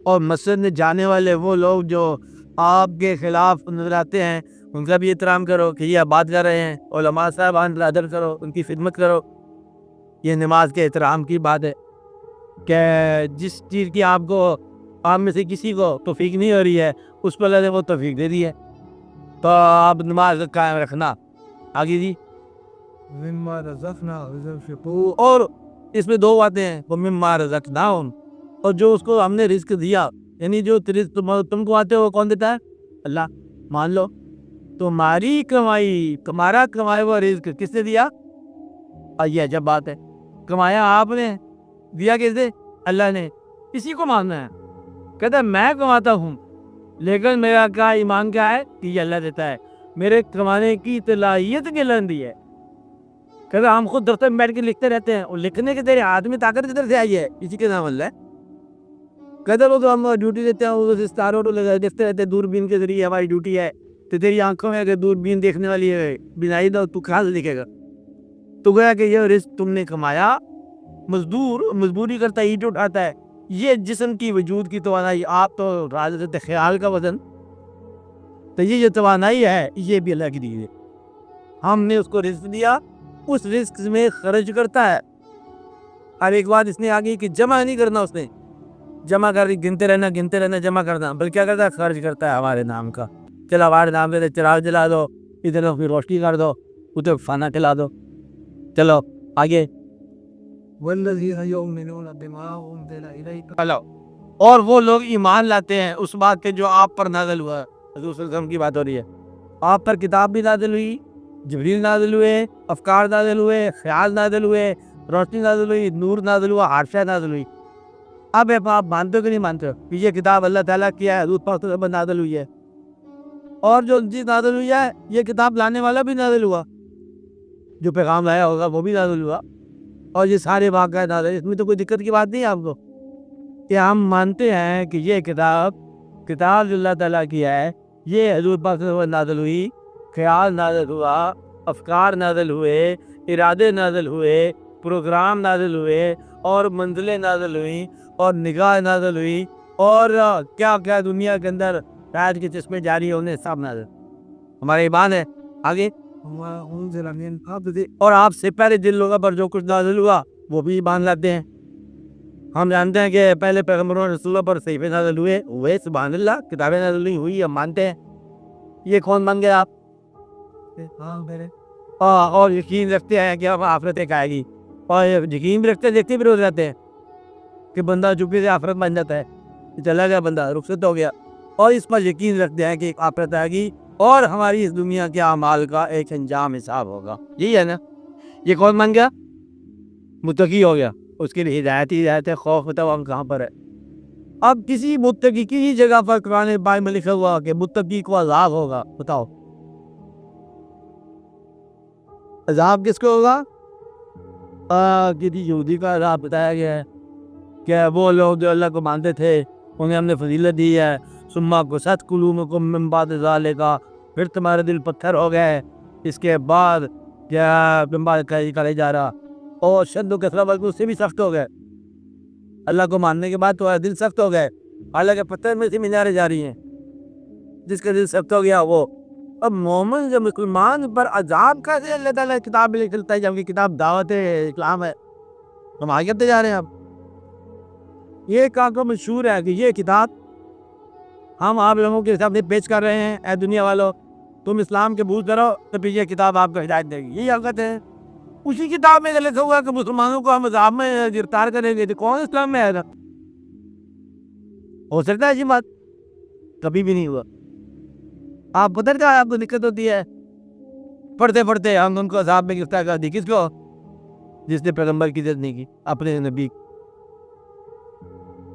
और मस्जिद में जाने वाले वो लोग जो आपके खिलाफ नजर आते हैं उनका भी एहतराम करो कि ये बात कर रहे हैं, उलमा साहबान का अदर करो, उनकी खिदमत करो। ये नमाज के एहतराम की बात है कि जिस चीज़ की आपको आप में से किसी को तौफीक नहीं हो रही है उस पर अल्लाह ने वो तौफीक दे दी है, तो आप नमाज कायम रखना। आगे जी, और इसमें दो बातें हैं, वो मिम्मा रज़क़नाहुम, और जो उसको हमने रिस्क दिया, यानी जो तुमको आते हो कौन देता है? अल्लाह। मान लो तुम्हारी कमाई, तुम्हारा कमाया हुआ रिस्क किसने दिया? ये अजब बात है, कमाया आपने, दिया किसने? अल्लाह ने। इसी को मानना है। कहता है मैं कमाता हूँ लेकिन मेरा क्या ईमान क्या है कि ये अल्लाह देता है, मेरे कमाने की सलाहियत किसने दी है? कहता हम खुद दफ्तर में बैठ के लिखते रहते हैं, और लिखने के तेरे हाथ में ताकत किधर से आई है? इसी के नाम अल्लाह है। कहते वो तो हम ड्यूटी देते हैं, वो स्टारों देखते रहते हैं, दूरबीन के जरिए हमारी ड्यूटी है, तो तेरी आंखों में अगर दूरबीन देखने वाली है बिनाई दो, तू कहाँ से दिखेगा? तो गया कि ये रिस्क तुमने कमाया, मजदूर मजदूरी करता है, ईंट उठाता है, ये जिस्म की वजूद की तवानाई, आप तो राजत ख्याल का वजन, तो ये जो तवानाई है ये भी अल्लाह की दी है। हमने उसको रिस्क दिया, उस रिस्क में खर्च करता है। और एक बात इसने आगे कि जमा नहीं करना, उसने जमा कर गिनते रहना जमा करना, बल्कि क्या करता है? खर्च करता है हमारे नाम का। चलो हमारे नाम पे चिराग जला दो, इधर फिर रोशनी कर दो, उधर खाना खिला दो, चलो आगे। चलो, और वो लोग ईमान लाते हैं उस बात पे जो आप पर नाज़िल हुआ है। हज़ूर सल्लल्लाहु अलैहि वसल्लम की बात हो रही है, आप पर किताब भी नाज़िल हुई, जिब्रील नाज़िल हुए, अफकार नाज़िल हुए, ख्याल नाज़िल हुए, रोशनी नाज़िल हुई, नूर नाज़िल हुआ, हादसा नाज़िल हुई। अब आप मानते हो कि नहीं मानते हो कि ये किताब अल्लाह ताला की है, हज़ूर पाक पर नाज़िल हुई है, और जो चीज़ नाज़िल हुई है ये किताब लाने वाला भी नाज़िल हुआ, जो पैगाम लाया होगा वो भी नाज़िल हुआ, और ये सारे वाक़या नाज़िल, इसमें तो कोई दिक्कत की बात नहीं है आपको कि हम मानते हैं कि ये किताब जो अल्लाह ताला की है, ये हज़ूर पाक पर नाज़िल हुई, ख्याल नाज़िल हुआ, अफकार नाज़िल हुए, इरादे नाज़िल हुए, प्रोग्राम नाज़िल हुए, और मंजिलें नाज़िल हुई, और निगाह नाज़िल हुई, और क्या क्या दुनिया के अंदर शायद के चश्मे जारी होने, सब नाज़िल हमारा ईमान है। आगे, और आपसे पहले जिन लोगों पर जो कुछ नाज़िल हुआ वो भी ईमान लाते हैं। हम जानते हैं कि पहले पैगम्बरों रसूलों पर सहीफे नाज़िल हुए, सुभान अल्लाह, किताबें नाज़िल हुई, हम मानते हैं। ये कौन मान गए आप? और यकीन रखते हैं कि अब आखिरत एक आएगी, और यकीन भी रखते, देखते भी रोज रहते हैं कि बंदा चुपके से आखिरत बन जाता है, चला गया बंदा, रुखसत हो गया, और इस पर यकीन रखते हैं कि एक आखिरत आएगी और हमारी इस दुनिया के अमाल का एक अंजाम हिसाब होगा। यही है ना? ये कौन मान गया? मुत्तकी हो गया, उसके लिए हिदायत है, खौफ बताओ हम कहाँ पर है। अब किसी मुत्तकी की जगह पर कुरान पाक में लिखा हुआ कि मुत्तकी को अज़ाब होगा, बताओ अज़ाब किसको होगा? किसी यहूदी का अज़ाब बताया गया है कि वो लोग जो अल्लाह को मानते थे उन्हें हमने फजीलत दी है, सुम्मा गुसत कुलूबुकुम मिन बाद ज़ालिका, फिर तुम्हारे दिल पत्थर हो गए इसके बाद, क्या बिम्बाद करे जा रहा, और शद्दो कसरा बल्कि उससे भी सख्त हो गए, अल्लाह को मानने के बाद तुम्हारे दिल सख्त हो गए, हालांकि पत्थर में से मीनारें जा रही हैं, जिसका दिल सख्त हो गया वो। अब मोमिन जब मुसलमान पर अजाब कैसे अल्लाह ताला किताब में लिखता है, जबकि किताब दावत है, इस्लाम है, हम आगे करते जा रहे हैं। अब ये काको मशहूर है कि ये किताब हम आप लोगों के सामने पेश कर रहे हैं, ऐ दुनिया वालों, तुम इस्लाम के बूझ करो तो फिर ये किताब आपको हिदायत देगी, यही हरकत है। उसी किताब में लिखा हुआ कि मुसलमानों को हम अजाब में गिरफ्तार करेंगे, तो कौन इस्लाम में आएगा? हो सकता है जी बात? कभी भी नहीं हुआ। आप बदल जाए, आपको दिक्कत होती है, पढ़ते पढ़ते हम उनको अजाब में गिरफ्तार कर दी, किसको? जिसने पैगंबर की इज्जत नहीं की, अपने नबी।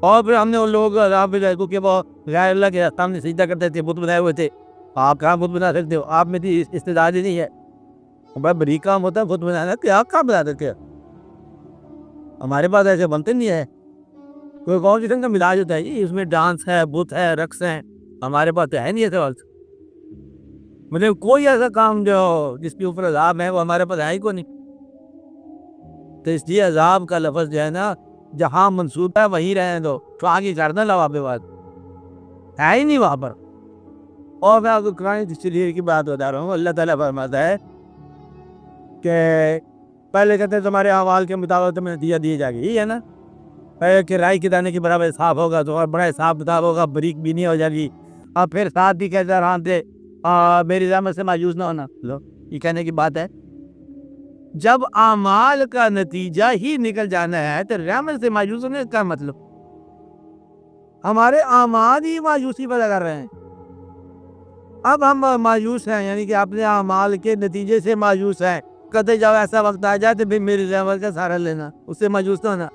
और फिर हमने उन लोगों को अजाब में डाला कि वो गैर अल्लाह के सामने सजदा करते थे, बुत बनाए हुए थे। आप कहाँ बुत बना सकते हो? आप में थी इस्तेदाद ही नहीं है, बड़ा बड़ी काम होता है बुत बनाना, कि आप कहाँ बना सकते हो? हमारे पास ऐसे बनते नहीं है, कोई कौन किस्म का मिलाज होता है जी, इसमें डांस है, बुत है, रक्स है, हमारे पास तो है नहीं ऐसे वक्त। मतलब कोई ऐसा काम जो जिसके ऊपर अजाब है वो हमारे पास है ही को नहीं। तो इसलिए अजाब का लफ्ज़ जो है ना, जहाँ मंसूब है वहीं रहने दो, तो आगे करना ला वहाँ पे बात है ही नहीं वहाँ पर। और मैं आपको कुरान शरीफ की बात बता रहा हूँ। अल्लाह ताला फरमाता है कि पहले कहते हैं तुम्हारे अमाल के मुताबिक तुम्हें नतीजा दिए जाएगी, यही है ना। पहले कि राई के दाने के बराबर हिसाब होगा, तो और बड़ा हिसाब किताब होगा, बरीक भी नहीं हो जाएगी। और फिर साथ भी कहते रहा थे मेरी रहमत से मायूस ना होना। लो, ये कहने की बात है। जब अमाल का नतीजा ही निकल जाना है तो रहमत से मायूस होने का मतलब, हमारे अमाल ही मायूसी पैदा कर रहे हैं। अब हम मायूस हैं, यानी कि अपने अमाल के नतीजे से मायूस हैं। कहते जाओ ऐसा वक्त आ जाए तो फिर मेरी रहमत का सहारा लेना, उससे मायूस ना होना।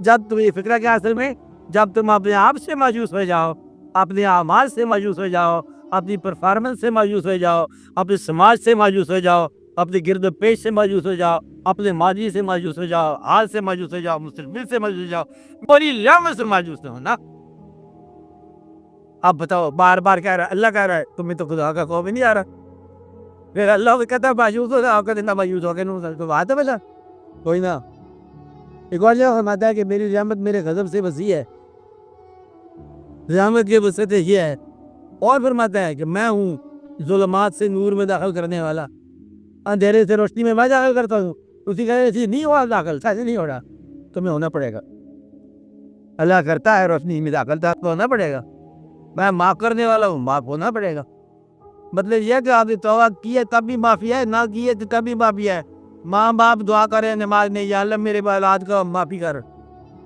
जब तुम ये फिक्र क्या असल में, जब तुम अपने आप से मायूस हो जाओ, अपने अमाल से मायूस हो जाओ, अपनी परफॉर्मेंस से मायूस हो जाओ, अपने समाज से मायूस हो जाओ, अपने गिरद पेश से मायूस हो जाओ, अपने माजी से मायूस हो जाओ, हाल से मायूस हो जाओ, मुस्तकबिल से मायूस हो जाओ, बड़ी रहमत से मायूस ना होना। अब बताओ, बार बार कह रहा है, अल्लाह कह रहा है, तुम्हें तो खुदा का खौफ ही नहीं आ रहा। फिर अल्लाह भी कहता है मायूस हो जाओ, कहते ना मायूस हो गए, तो बात है भला कोई ना। एक और जगह फरमाता है कि मेरी रहमत मेरे गज़ब से वसी है, रहमत की वसअत ये है। और फरमाता है कि मैं हूँ जुल्मात से नूर में दाखिल करने वाला, अंधेरे से रोशनी में मैं दाखिल करता हूँ। उसी कहने से नहीं हुआ दाखिल, कैसे नहीं हो रहा, तुम्हें होना पड़ेगा। अल्लाह करता है रोशनी में दाखिल, तो होना पड़ेगा। मैं माफ़ करने वाला हूँ, माफ़ होना पड़ेगा। मतलब यह कि आपने तौबा की है तब भी माफ़ी है, ना की है तो तब भी माफ़ी है। माँ बाप दुआ करें, नमाज नहीं, या अल्लाह मेरे औलाद का माफ़ी कर,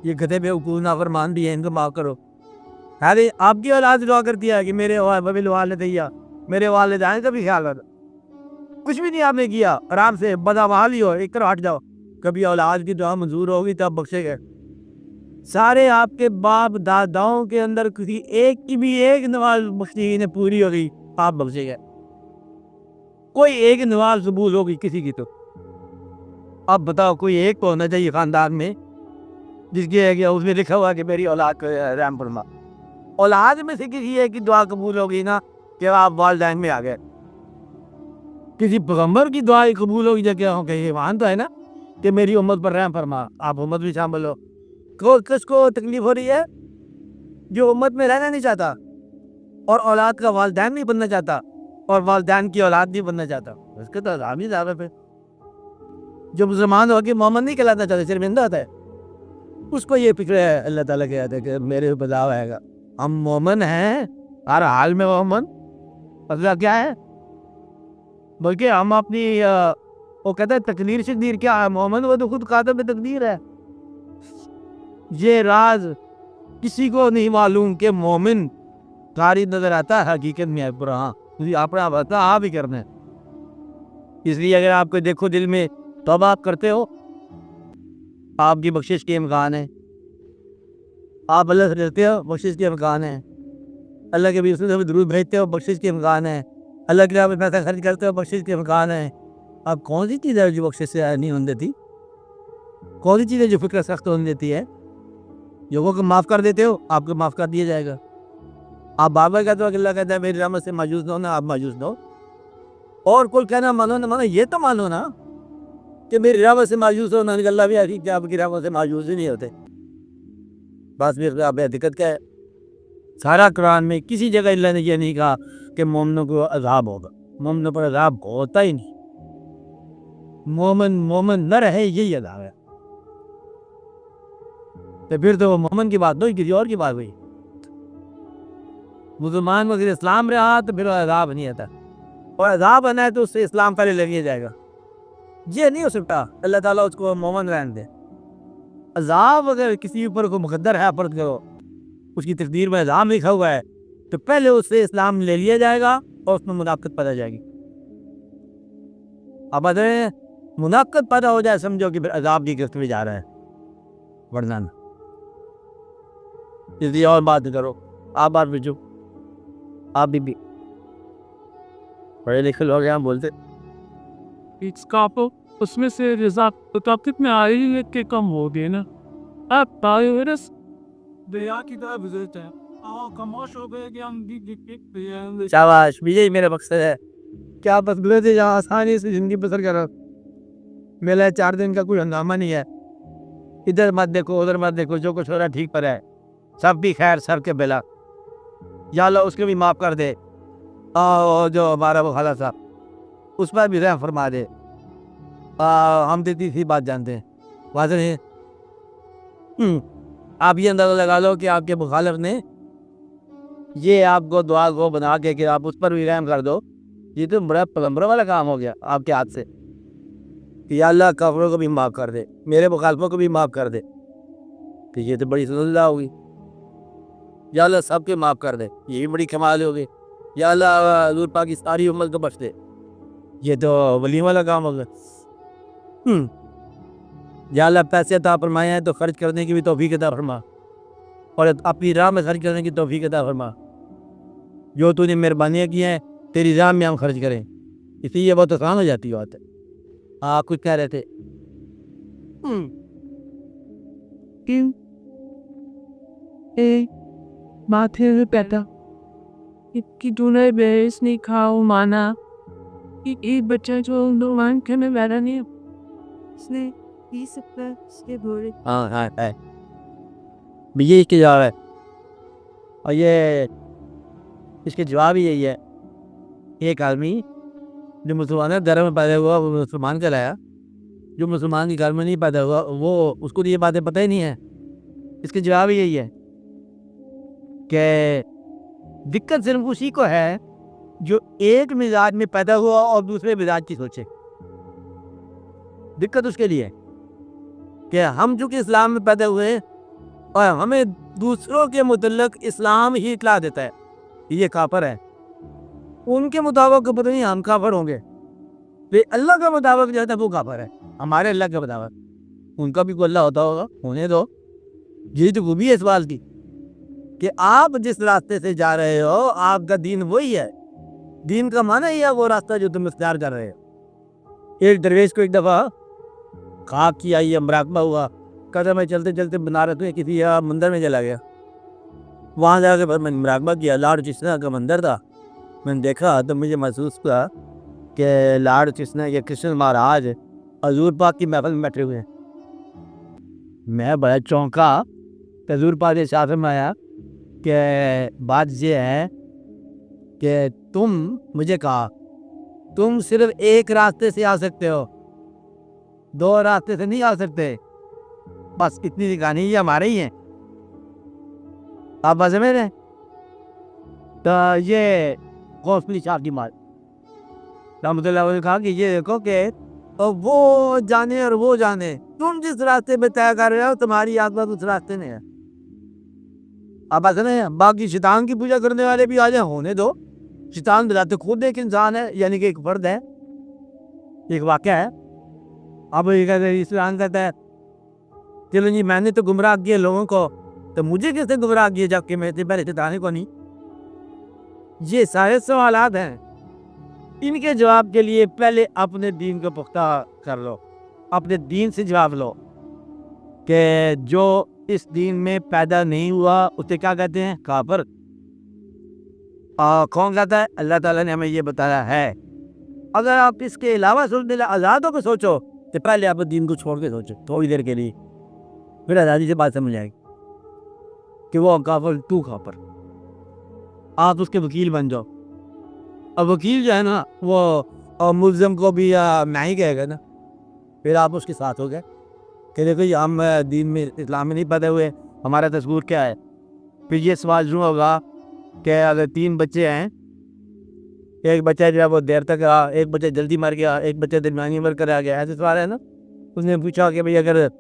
ये गधे बेवकूफ़ नाफरमान भी है, इनको माफ़ करो। अरे आपकी औलाद दुआ करती है कि मेरे वालिदैया, मेरे वालिदैन का भी ख्याल रखो। कुछ भी नहीं आपने किया, आराम से बदअमाल ही हो, एक तरफ हट जाओ, कभी औलाद की दुआ मंजूर होगी तब बख्शेगा। सारे आपके बाप दादाओं के अंदर किसी एक की भी एक नमाज बख्शी ने पूरी होगी, आप बख्शेगा। कोई एक नमाज कबूल होगी किसी की, तो अब बताओ, कोई एक तो होना चाहिए खानदान में जिसकी है कि उसमें लिखा हुआ कि मेरी औलाद को रहम फरमा। औलाद में से किसी एक की दुआ कबूल होगी ना, कि आप वालिदैन में आ गए। किसी पैगंबर की दुआ कबूल होगी जगह हो गई, ईमान तो है ना कि मेरी उम्मत पर रहम फरमा, आप उम्मत भी शामिल हो। किसको तकलीफ हो रही है? जो उम्मत में रहना नहीं चाहता और औलाद का वालिदैन नहीं बनना चाहता और वालिदैन की औलाद नहीं बनना चाहता, उसके तो अज़ाब ही ज़्यादा है। जो मुसलमान होकर मोहम्मद नहीं कहलाना चाहते, शर्मिंदा होता है, उसको ये फिक्र है अल्लाह ताला के कहते कि मेरे बदलाव आएगा। हम मोमन हैं हर हाल में, मोमन मतलब क्या है, बल्कि हम अपनी वो कहते हैं तकदीर शदीर क्या है, मोमन वो तो खुद कातिब तकदीर है। ये राज किसी को नहीं मालूम कि मोमिन कारी नजर आता है, हकीकत में है पूरा। हाँ, तुझे अपना बता आप ही करना है। इसलिए अगर आपको देखो दिल में तौबा आप करते हो, आपकी बख्शिश के इम्कान है। आप अल्लाह से डरते हो, बख्शिश के इम्कान है। अल्लाह के भी उसमें दुरूद भेजते हो, बख्शिश के इम्कान है। अल्लाह के लिए पैसा खर्च करते हो, बख्शिश के इम्कान है। अब कौन सी चीज़ है जो बख्शिश से नहीं होने देती? कौन सी चीज़ है जो फिक्र सख्त होने देती है? लोगों को माफ़ कर देते हो, आपको माफ़ कर दिया जाएगा। आप बाबा कहते हो कि अल्लाह कहता है मेरी रहमत से मायूस ना होना, आप मायूस ना हो। और कोई कहना मानो ना मानो, ये तो मानो ना कि मेरी रहमत से मायूस होना, अल्लाह भी ऐसी क्या आपकी रहमत से मायूस ही नहीं होते। बस फिर आप दिक्कत क्या है? सारा कुरान में किसी जगह अल्लाह ने यह नहीं कहा कि मोमिनों को अजाब होगा, मोमिनों पर अजाब होता ही नहीं। मोमिन मोमिन न रहे यही अजाब है। तो फिर तो वो मोमिन की बात नहीं, किसी और की बात हुई। मुसलमान में अगर इस्लाम रहा तो फिर अजाब नहीं आता, और अजाब आना है तो उससे इस्लाम पहले लग ही जाएगा। ये नहीं हो सकता अल्लाह ताला उसको मोमिन रहने दे। अजाब अगर किसी ऊपर को मुकद्दर है, फर्ज करो उसकी तकदीर में अजाब लिखा हुआ है, तो पहले उससे इस्लाम ले लिया जाएगा और उसमें मुनाफिकत पैदा जाएगी। अब अगर मुनाफिकत पैदा हो जाए, समझो कि फिर अजाब की गिरफ्त में जा रहा है, वरना ना। इसलिए और बात करो, आप बात पूछो, आप भी पढ़े लिखे लोग यहाँ बोलते इसका तो उसमें से रिजाक ताकत में आई के कम हो गए ना। अब वायरस दया की तरह गुजरता है, कमोश हो गए कि हम शाबाश, यही मेरा मकसद है। क्या बस गुजरते जहाँ आसानी से ज़िंदगी बसर करो। मेरा 4 दिन का कोई हंगामा नहीं है, इधर मत देखो, उधर मत देखो, जो कुछ हो रहा है ठीक पर है, सब भी खैर, सब के बेला। या अल्लाह उसको भी माफ़ कर दे, और जो हमारा वो खाला साहब, उस पर भी रहम फरमा दे। हम तो तीसरी बात जानते हैं, वाजह है। आप ये अंदाज़ा लगा लो कि आपके मुखालिफ ने ये आपको दुआ को बना के कि आप उस पर भी रहम कर दो, ये तो बड़ा पैगंबर वाला काम हो गया आपके हाथ से कि या अल्लाह काफिरों को भी माफ़ कर दे, मेरे मुखालिफों को भी माफ़ कर दे। तो ये तो बड़ी सुन्नत होगी। या अल्लाह सबके माफ़ कर दे, ये भी बड़ी कमाल होगी। या अल्लाह हज़ूर पाक की सारी उम्मत को बख्श दे, ये तो वली वाला काम होगा। या अल्लाह पैसे अता फरमाए हैं तो खर्च करने की भी तौफीक अता फरमा, और अपनी राह में खर्च करने की तौफीक अता फरमा। जो तूने मेहरबानियाँ की हैं तेरी राह में हम खर्च करें, इसलिए ये बहुत आसान हो जाती है बात है। हाँ, कुछ कह रहे थे। कि ए माथे में पैदा कि तूने बेस नहीं खाओ माना कि एक बच्चा जो मान के में बैठा नहीं है, इसने पी सकता है इसके बोले। हाँ हाँ है, ये इसके जवाब है, और ये इसके जवाब ही यही है। एक आदमी जो मुसलमान धर्म में पैदा हुआ वो मुसलमान कहलाया, जो मुसलमान के घर में नहीं पैदा हुआ वो उसको तो ये बातें पता ही नहीं है। इसके जवाब ही यही है कि दिक्कत सिर्फ उसी को है जो एक मिजाज में पैदा हुआ और दूसरे मिजाज की सोचे। दिक्कत उसके लिए कि हम चूंकि इस्लाम में पैदा हुए हैं और हमें दूसरों के मुतल्लक इस्लाम ही इतला देता है ये काफर है, उनके मुताबिक पता नहीं हम काफर होंगे, वे अल्लाह का मुताबिक जो है वो काफर है, हमारे अल्लाह के मुताबिक उनका भी कोई अल्लाह होता होगा, होने दो। यही तो खूबी है इस बात की कि आप जिस रास्ते से जा रहे हो आपका दीन वही है, दीन का माना ही है वो रास्ता जो तुम इख्तियार कर रहे हो। एक दरवेश को एक दफ़ा खाक किया, ये मुराकबा हुआ, कहता मैं चलते चलते बनारस में किसी मंदिर में चला गया, वहाँ जाकर फिर मैंने मुराकबा किया, लाड़ चिश्ना का मंदिर था। मैंने देखा तो मुझे महसूस हुआ कि लाड़ चिश्ना ये कृष्ण महाराज हजूर पाक की महफिल में बैठे हुए हैं। मैं बड़ा चौंका, हजूर पाक के साथ में आया कि बात ये है कि तुम मुझे कहा तुम सिर्फ एक रास्ते से आ सकते हो, दो रास्ते से नहीं आ सकते, बस इतनी सी कहानी ये हमारे ही है। आप बात समझ रहे हैं? तो ये गौसली शाह की मात रहमतुल्लाह ने कहा कि ये देखो कि वो जाने और वो जाने, तुम जिस रास्ते पे तय कर रहे हो तुम्हारी आत्मा उस रास्ते में है। आप बात समझ, बाकी शैतान की पूजा करने वाले भी आ जाए, होने दो, शैतान बताते खुद एक इंसान है, यानी कि एक फर्द है, एक वाक़या है। अब ये कहते हैं इस्लाम कहता है चलो जी मैंने तो गुमराह किए लोगों को, तो मुझे किसने गुमराह किए जबकि मैं पहले शैतान को नहीं। ये सारे सवालात हैं, इनके जवाब के लिए पहले अपने दीन को पुख्ता कर लो, अपने दीन से जवाब लो कि जो इस दीन में पैदा नहीं हुआ उसे क्या कहते हैं? काफिर। कौन कहता है? अल्लाह ताला ने हमें ये बताया है। अगर आप इसके अलावा सोचने आज़ादों को सोचो तो पहले आप दीन को छोड़ के सोचो थोड़ी देर के लिए, फिर आज़ादी से बात समझ आएगी कि वो काफिर तू काफिर, आप उसके वकील बन जाओ। अब वकील जो है ना वो मुल्ज़म को भी मैं ही कहेगा ना, फिर आप उसके साथ हो गए कि देखो ये हम दीन में इस्लाम में नहीं पैदा हुए, हमारा तस्वूर क्या है। फिर ये सवाल शुरू होगा कि अगर 3 बच्चे हैं, एक बच्चा जो है वो देर तक रहा, एक बच्चा जल्दी मर गया, एक बच्चा दरमियानी उम्र कर आ गया, ऐसे सवाल है ना। उसने पूछा कि भाई अगर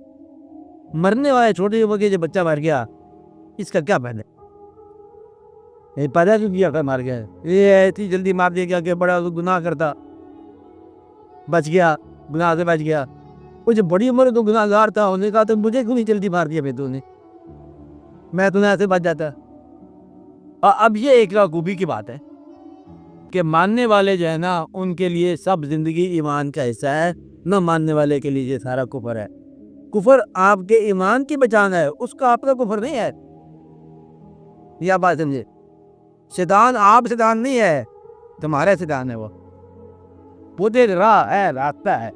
मरने वाले छोटे उम्र के जो बच्चा मर गया इसका क्या पहले पैदा क्यों किया था, मर गया, ये ऐसी जल्दी मार दिया कि बड़ा गुनाह करता बच गया, गुनाह से बच गया। वो जो बड़ी उम्र तो गुनाहगार था, उन्होंने कहा तो मुझे क्यों नहीं जल्दी मार दिया भाई तूने, मैं तुम्हें ऐसे बच जाता। अब ये एक खूबी की बात है कि मानने वाले जो है ना उनके लिए सब जिंदगी ईमान का हिस्सा है, न मानने वाले के लिए ये सारा कुफर है। कुफर आपके ईमान की बचाना है, उसका आपका कुफर नहीं है। यह बात समझे, शैतान आप शैतान नहीं है, तुम्हारा शैतान है, वो दे राह है, रास्ता है,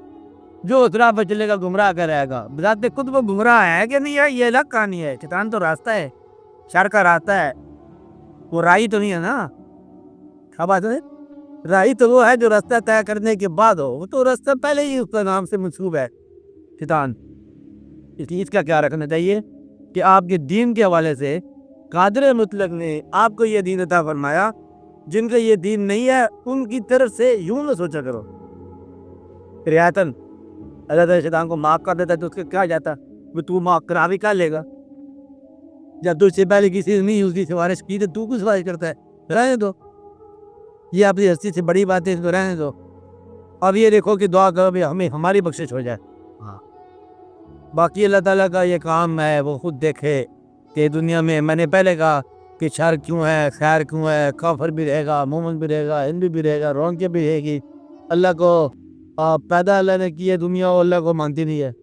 जो उतरा पर चलेगा गुमराह कराएगा। बताते खुद वो गुमराह है कि नहीं है, ये अलग कहानी है। शैतान तो रास्ता है, शर का रास्ता है, वो राही तो नहीं है ना। क्या बात है? राही तो वो है जो रास्ता तय करने के बाद हो, वो तो रास्ता पहले ही उसका नाम से मंसूब है, शैतान। इसलिए इसका क्या रखना चाहिए कि आपके दीन के हवाले से कादिर मुतलक ने आपको ये दीन अता फरमाया, जिनका ये दीन नहीं है उनकी तरफ से यूं न सोचा करो। रियातन अल्लाह ताला शैतान को माफ़ कर देता तो उसके क्या जाता, वो तू माफ़ करा भी क्या लेगा? जब तुझसे पहले किसी ने नहीं उसकी सिफारिश की तो तू क्यों सिफारिश करता है? रहने दो, ये अपनी हस्ती से बड़ी बात है, इसको रहने दो। अब ये देखो कि दुआ करो भी हमें हमारी बख्शिश हो जाए। हाँ, बाकी अल्लाह ताला का ये काम है, वो खुद देखे कि दुनिया में मैंने पहले कहा कि शर क्यों है, खैर क्यों है, काफर भी रहेगा, मोमिन भी रहेगा, हिंदू भी रहेगा, रौनकें भी रहेगी। अल्लाह को पैदा अल्लाह ने की है दुनिया, और अल्लाह को मानती नहीं है।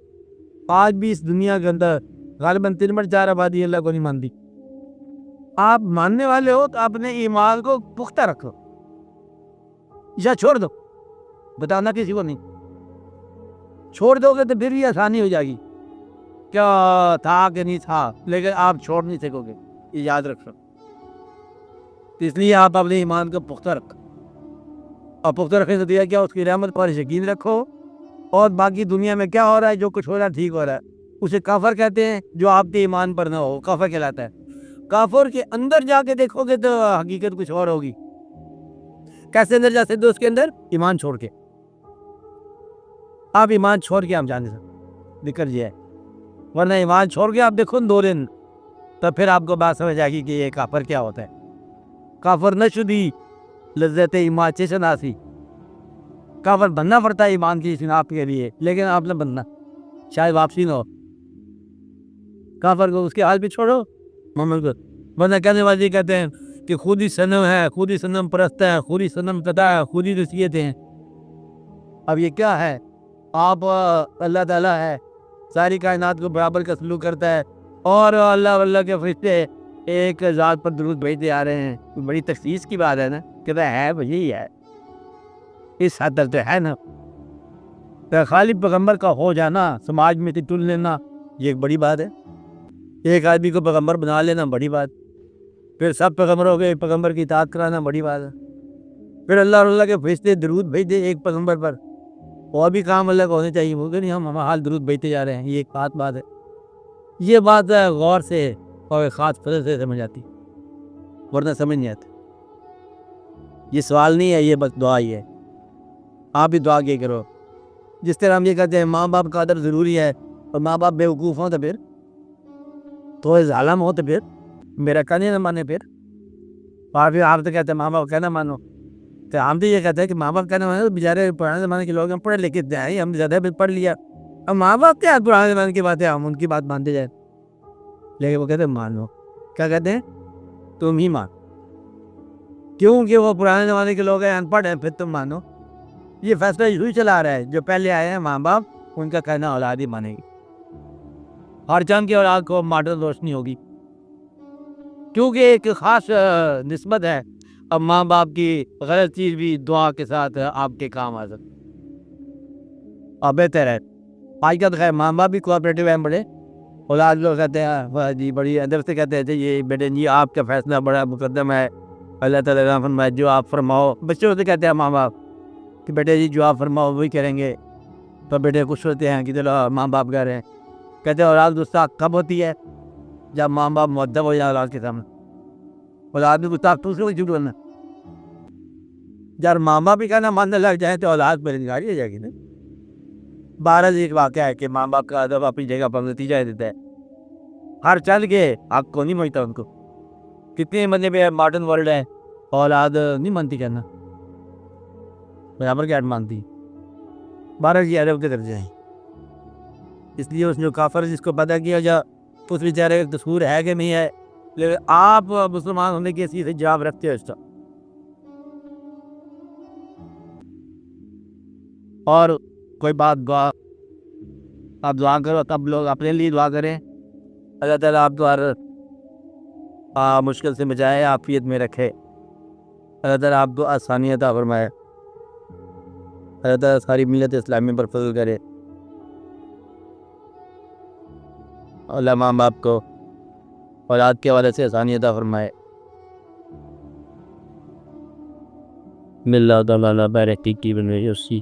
आज भी इस दुनिया के अंदर गालिबन 3/4 आबादी अल्लाह को नहीं मानती। आप मानने वाले हो तो अपने ईमान को पुख्ता रखो या छोड़ दो, बताना किसी को नहीं। छोड़ दोगे तो फिर भी आसानी हो जाएगी, क्या था कि नहीं था, लेकिन आप छोड़ नहीं सकोगे, ये याद रखो। तो इसलिए आप अपने ईमान को पुख्ता रखो, और पुख्ता रखने से दिया क्या, उसकी रहमत पर यकीन रखो। और बाकी दुनिया में क्या हो रहा है, जो कुछ हो रहा है ठीक हो रहा है, उसे काफर कहते हैं। जो आपके ईमान पर ना हो काफर कहलाता है। काफर के अंदर जाके देखोगे तो हकीकत कुछ और होगी। कैसे अंदर जा सकते हो उसके अंदर? ईमान छोड़ के। आप ईमान छोड़ के आप जाने सकते, दिक्कत ये है। वरना ईमान छोड़ के आप देखो 2 दिन, तो फिर आपको बात समझ आएगी कि ये काफर क्या होता है। काफर न शुदी लज्जत ईमान से नासी, काफर बनना पड़ता है ईमान की शिनाख्त के लिए, लेकिन आपने बनना, शायद वापसी ना हो। काफर को उसके हाल पे छोड़ो, मोमिन को। वरना कहने वाले कहते हैं कि खुद ही सनम है, खुद ही सनम परस्त है, खुद ही सनम कदा है, खुद ही नसीहतें हैं। अब ये क्या है? आप अल्लाह ताला है, सारी कायनात को बराबर का सलूक करता है, और अल्लाह के फरिश्ते एक ज़ात पर दुरूद भेजते आ रहे हैं। बड़ी तखसीस की बात है ना, कहता है वही है, इस हद तक तो है ना। तो खाली पैगम्बर का हो जाना, समाज में से चुन लेना, ये एक बड़ी बात है। एक आदमी को पैगम्बर बना लेना बड़ी बात, फिर सब पैगम्बरों के पैगम्बर की इताअत कराना बड़ी बात है। फिर अल्लाह के फरिश्ते दुरूद भेज दे एक पैगम्बर पर, और भी काम अल्लाह को होने चाहिए। वो नहीं हम हाल दुरूद भेजते जा रहे हैं, ये एक बात है। ये बात गौर से और ख़ास फजल से समझ आती, वरना समझ नहीं आती। ये सवाल नहीं है, ये बस दुआ ही है। आप भी दुआ किया करो। जिस तरह हम ये कहते हैं माँ बाप का अदर ज़रूरी है, और माँ बाप बेवकूफ़ हो तो फिर, तो ज़ालिम हो तो फिर, मेरा कहने ना माने फिर। और फिर आप तो कहते हैं माँ बाप कहना मानो, तो हम तो ये कहते हैं कि माँ बाप कहना मानो। बेचारे पुराने ज़माने के लोग हम पढ़े लिखे हैं, हम ज़्यादा पढ़ लिया। अब माँ बाप क्या पुराने ज़माने की बातें, हम उनकी बात मानते जाए, लेकिन वो कहते हैं मानो। क्या कहते हैं? तुम ही मान, क्योंकि वो पुराने ज़माने के लोग हैं, अनपढ़ हैं, फिर तुम मानो। ये फैसला यूँ ही चला रहा है, जो पहले आए हैं माँ बाप, उनका कहना औलाद ही मानेगी। हर चांद की औलाद को मॉडल रोशनी होगी, क्योंकि एक ख़ास निस्बत है। अब माँ बाप की गलत चीज़ भी दुआ के साथ आपके काम आ सकती, और बेहतर है। आजकल तो खैर माँ बाप भी कोऑपरेटिव हैं बड़े। औलाद लोग कहते हैं वाह जी, बड़ी अंदर से कहते हैं ये बेटे जी आपका फैसला बड़ा मुकद्दम है, अल्लाह ताला फरमाए जो आप फरमाओ। बच्चों से कहते हैं माँ बाप कि बेटे जी जो आप फरमाओ वही करेंगे, तो बेटे खुश होते हैं कि चलो माँ बाप कह रहे हैं। कहते हैं औलाद गुस्ताख कब होती है? जब माँ बाप मुअद्दब हो जाए औलाद के सामने। औलाद भी गुस्ताख दूसरे को झूठ बोलना, जब माँ बाप भी कहना मानने लग जाए तो औलाद पर गाड़ी हो जाएगी ना। 12 एक वाक़या है कि माँ बाप का अदब अपनी जगह पर नतीजा देता है। हर चल के हक को नहीं मानता उनको। कितने बंदे पे मॉडर्न वर्ल्ड है, औलाद नहीं मानती, कहना बराबर क्या मानती। 12 की अदब के दर्जे हैं। इसलिए उसने काफर जिसको पैदा किया जा, उस बेचारे का कसूर है कि नहीं है, लेकिन आप मुसलमान होने की हैसियत से जवाब रखते हो इसका। और कोई बात दुआ, आप दुआ करो, तब लोग अपने लिए दुआ करें। अल्लाह ताला आपको हर मुश्किल से बचाए, आफियत में रखे। अल्लाह ताला आपको आसानियत फरमाए। अल्लाह ताला सारी मिल्लत इस्लामी पर फजल करे। अल्लाह माँ बाप को औलाद के हवाले से आसानी अता फरमाए। मिल्ला ताला बारक की बन रही उसी